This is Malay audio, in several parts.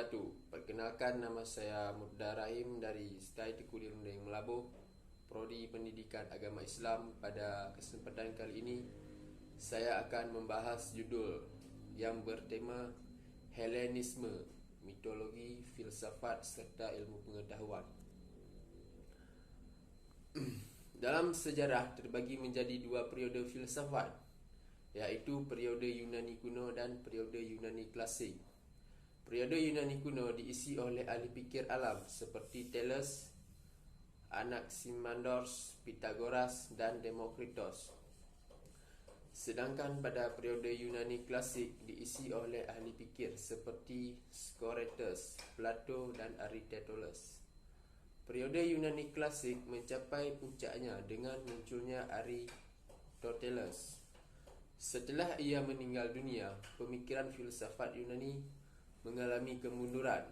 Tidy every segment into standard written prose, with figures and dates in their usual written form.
wabarakatuh. Perkenalkan, nama saya Murda Rahim dari Stai Teku di Rundeng Melabuh, Prodi Pendidikan Agama Islam. Pada kesempatan kali ini, saya akan membahas judul yang bertema Helenisme, Mitologi, Filsafat serta Ilmu Pengetahuan. Dalam sejarah terbagi menjadi dua periode filsafat, iaitu periode Yunani kuno dan periode Yunani klasik. Periode Yunani kuno diisi oleh ahli fikir alam seperti Thales, Anaximander, Pythagoras dan Demokritos. Sedangkan pada periode Yunani klasik diisi oleh ahli fikir seperti Socrates, Plato dan Aristoteles. Periode Yunani klasik mencapai puncaknya dengan munculnya Aristoteles. Setelah ia meninggal dunia, pemikiran filsafat Yunani mengalami kemunduran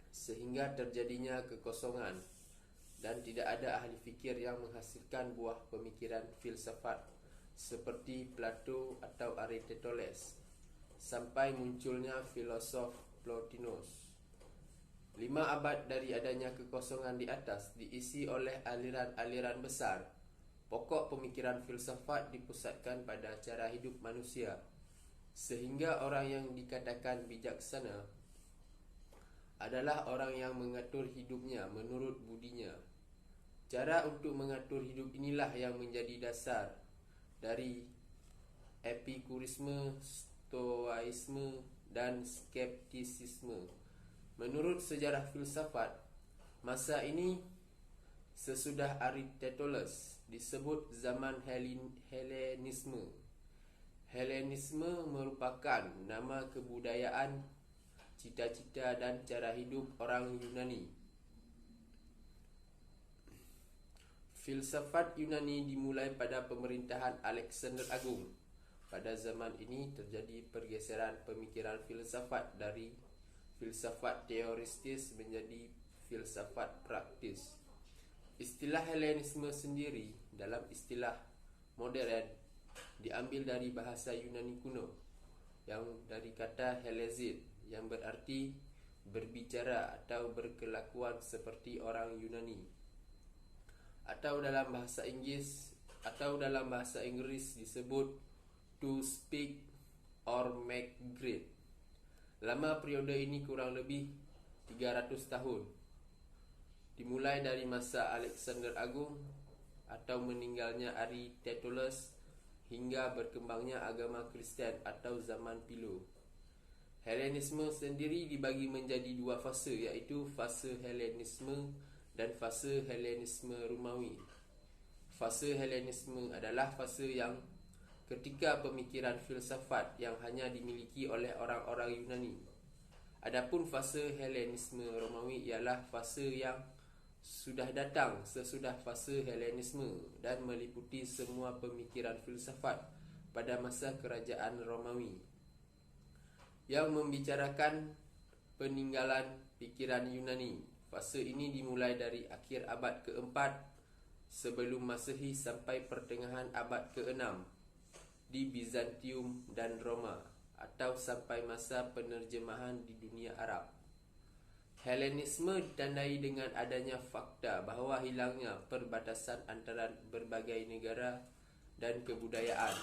sehingga terjadinya kekosongan dan tidak ada ahli fikir yang menghasilkan buah pemikiran filsafat seperti Plato atau Aristoteles sampai munculnya filosof Plotinus. 5 abad dari adanya kekosongan di atas diisi oleh aliran-aliran besar. Pokok pemikiran filsafat dipusatkan pada cara hidup manusia, sehingga orang yang dikatakan bijaksana adalah orang yang mengatur hidupnya menurut budinya. Cara untuk mengatur hidup inilah yang menjadi dasar dari epikurisme, stoaisme, dan skeptisisme. Menurut sejarah filsafat, masa ini sesudah Aristoteles disebut zaman Helenisme. Helenisme merupakan nama kebudayaan, cita-cita dan cara hidup orang Yunani. Filsafat Yunani dimulai pada pemerintahan Alexander Agung. Pada zaman ini terjadi pergeseran pemikiran filsafat dari filsafat teoristis menjadi filsafat praktis. Istilah Helenisme sendiri dalam istilah modern diambil dari bahasa Yunani kuno yang dari kata Helezid yang berarti berbicara atau berkelakuan seperti orang Yunani. Atau dalam bahasa Inggris disebut to speak or make great. Lama periode ini kurang lebih 300 tahun. Dimulai dari masa Alexander Agung atau meninggalnya Aristoteles hingga berkembangnya agama Kristen atau zaman Philo. Helenisme sendiri dibagi menjadi 2 fase, iaitu fase Helenisme dan fase Helenisme Romawi. Fase Helenisme adalah fase yang ketika pemikiran filsafat yang hanya dimiliki oleh orang-orang Yunani. Adapun fase Helenisme Romawi ialah fase yang sudah datang sesudah fase Helenisme dan meliputi semua pemikiran filsafat pada masa kerajaan Romawi, yang membicarakan peninggalan pikiran Yunani. Fase ini dimulai dari akhir abad ke-4 sebelum Masehi sampai pertengahan abad ke-6 di Bizantium dan Roma, atau sampai masa penerjemahan di dunia Arab. Helenisme ditandai dengan adanya fakta bahawa hilangnya perbatasan antara berbagai negara dan kebudayaan.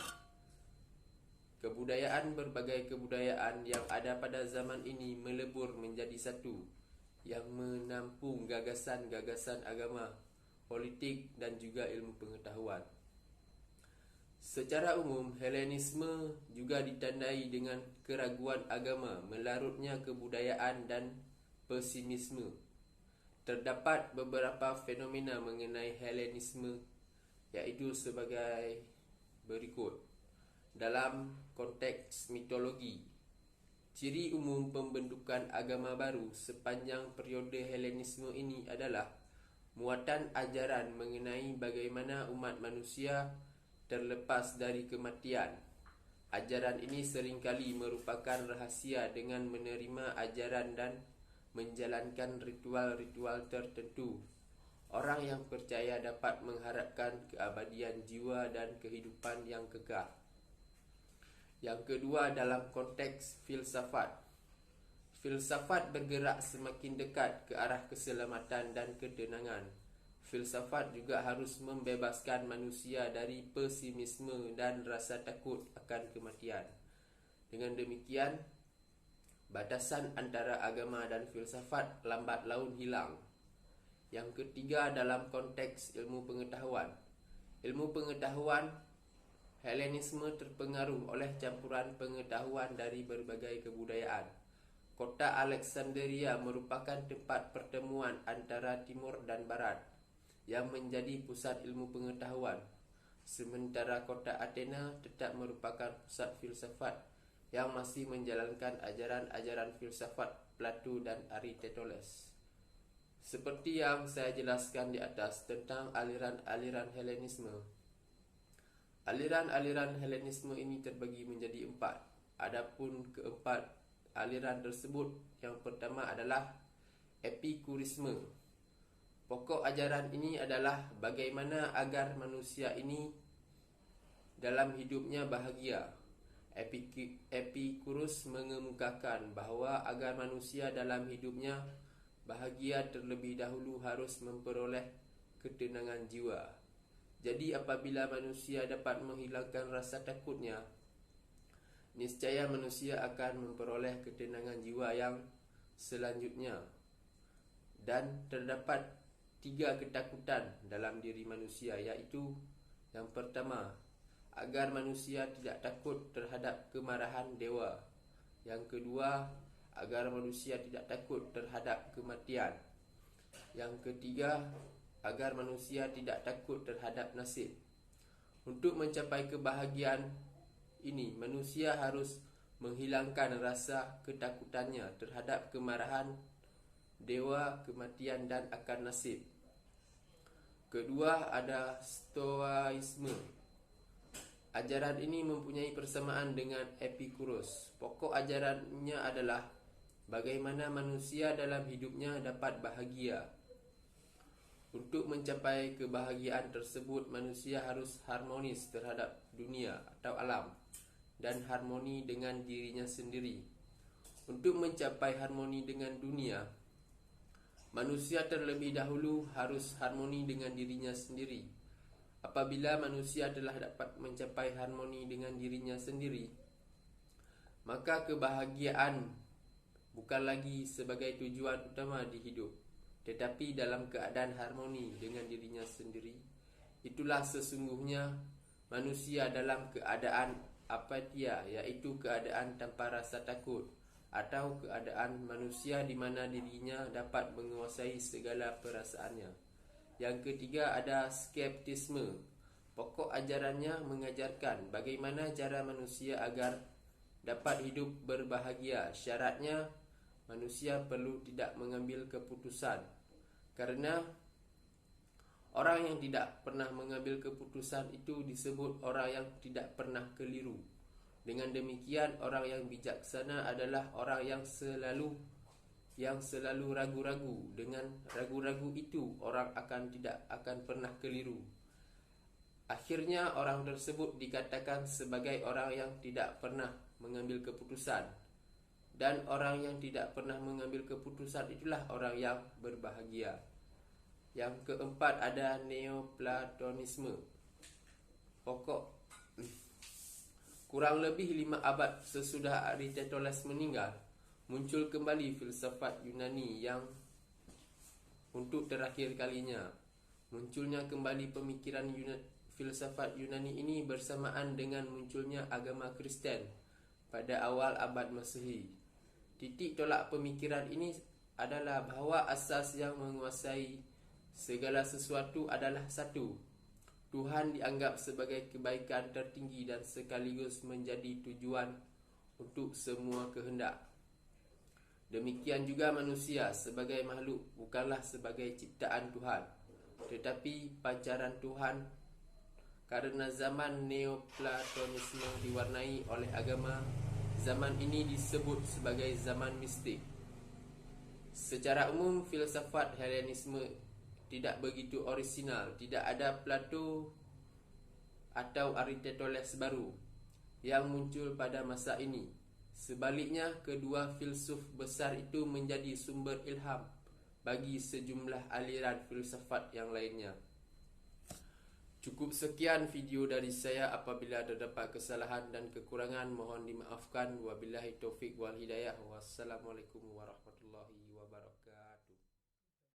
Berbagai kebudayaan yang ada pada zaman ini melebur menjadi satu, yang menampung gagasan-gagasan agama, politik dan juga ilmu pengetahuan. Secara umum, Helenisme juga ditandai dengan keraguan agama, melarutnya kebudayaan dan pesimisme. Terdapat beberapa fenomena mengenai Helenisme, iaitu sebagai berikut. Dalam konteks mitologi, ciri umum pembentukan agama baru sepanjang periode Helenisme ini adalah muatan ajaran mengenai bagaimana umat manusia terlepas dari kematian. Ajaran ini seringkali merupakan rahasia dengan menerima ajaran dan menjalankan ritual-ritual tertentu. Orang yang percaya dapat mengharapkan keabadian jiwa dan kehidupan yang kekal. Yang kedua, dalam konteks filsafat. Filsafat bergerak semakin dekat ke arah keselamatan dan ketenangan. Filsafat juga harus membebaskan manusia dari pesimisme dan rasa takut akan kematian. Dengan demikian, batasan antara agama dan filsafat lambat laun hilang. Yang ketiga, dalam konteks ilmu pengetahuan. Ilmu pengetahuan Helenisme terpengaruh oleh campuran pengetahuan dari berbagai kebudayaan. Kota Alexandria merupakan tempat pertemuan antara timur dan barat yang menjadi pusat ilmu pengetahuan, sementara kota Athena tetap merupakan pusat filsafat yang masih menjalankan ajaran-ajaran filsafat Plato dan Aristoteles. Seperti yang saya jelaskan di atas tentang aliran-aliran Helenisme. Aliran-aliran Helenisme ini terbagi menjadi 4. Adapun keempat aliran tersebut, yang pertama adalah Epikurisme. Pokok ajaran ini adalah bagaimana agar manusia ini dalam hidupnya bahagia. Epikurus mengemukakan bahawa agar manusia dalam hidupnya bahagia terlebih dahulu harus memperoleh ketenangan jiwa. Jadi apabila manusia dapat menghilangkan rasa takutnya, niscaya manusia akan memperoleh ketenangan jiwa yang selanjutnya. Dan terdapat 3 ketakutan dalam diri manusia, iaitu yang pertama, agar manusia tidak takut terhadap kemarahan dewa. Yang kedua, agar manusia tidak takut terhadap kematian. Yang ketiga, agar manusia tidak takut terhadap nasib. Untuk mencapai kebahagiaan ini, manusia harus menghilangkan rasa ketakutannya terhadap kemarahan dewa, kematian dan akan nasib. Kedua, ada Stoaisme. Ajaran ini mempunyai persamaan dengan Epikurus. Pokok ajarannya adalah bagaimana manusia dalam hidupnya dapat bahagia. Untuk mencapai kebahagiaan tersebut, manusia harus harmonis terhadap dunia atau alam dan harmoni dengan dirinya sendiri. Untuk mencapai harmoni dengan dunia, manusia terlebih dahulu harus harmoni dengan dirinya sendiri. Apabila manusia telah dapat mencapai harmoni dengan dirinya sendiri, maka kebahagiaan bukan lagi sebagai tujuan utama di hidup, tetapi dalam keadaan harmoni dengan dirinya sendiri, itulah sesungguhnya manusia dalam keadaan apatia, iaitu keadaan tanpa rasa takut, atau keadaan manusia di mana dirinya dapat menguasai segala perasaannya. Yang ketiga ada skeptisme. Pokok ajarannya mengajarkan bagaimana cara manusia agar dapat hidup berbahagia. Syaratnya, manusia perlu tidak mengambil keputusan, karena orang yang tidak pernah mengambil keputusan itu disebut orang yang tidak pernah keliru. Dengan demikian, orang yang bijaksana adalah orang yang selalu ragu-ragu. Dengan ragu-ragu itu, orang tidak akan pernah keliru. Akhirnya, orang tersebut dikatakan sebagai orang yang tidak pernah mengambil keputusan. Dan orang yang tidak pernah mengambil keputusan itulah orang yang berbahagia. Yang keempat ada Neoplatonisme. Kurang lebih 5 abad sesudah Aristoteles meninggal, muncul kembali filsafat Yunani yang untuk terakhir kalinya. Munculnya kembali pemikiran filsafat Yunani ini bersamaan dengan munculnya agama Kristen pada awal abad Masehi. Titik tolak pemikiran ini adalah bahawa asas yang menguasai segala sesuatu adalah satu. Tuhan dianggap sebagai kebaikan tertinggi dan sekaligus menjadi tujuan untuk semua kehendak. Demikian juga manusia sebagai makhluk bukanlah sebagai ciptaan Tuhan, tetapi pancaran Tuhan. Karena zaman Neoplatonisme diwarnai oleh agama, zaman ini disebut sebagai zaman mistik. Secara umum, filsafat Helenisme tidak begitu orisinal. Tidak ada Plato atau Aristoteles baru yang muncul pada masa ini. Sebaliknya, kedua filsuf besar itu menjadi sumber ilham bagi sejumlah aliran filsafat yang lainnya. Cukup sekian video dari saya. Apabila terdapat kesalahan dan kekurangan, mohon dimaafkan. Wabillahi taufik wal hidayah. Wassalamualaikum warahmatullahi wabarakatuh.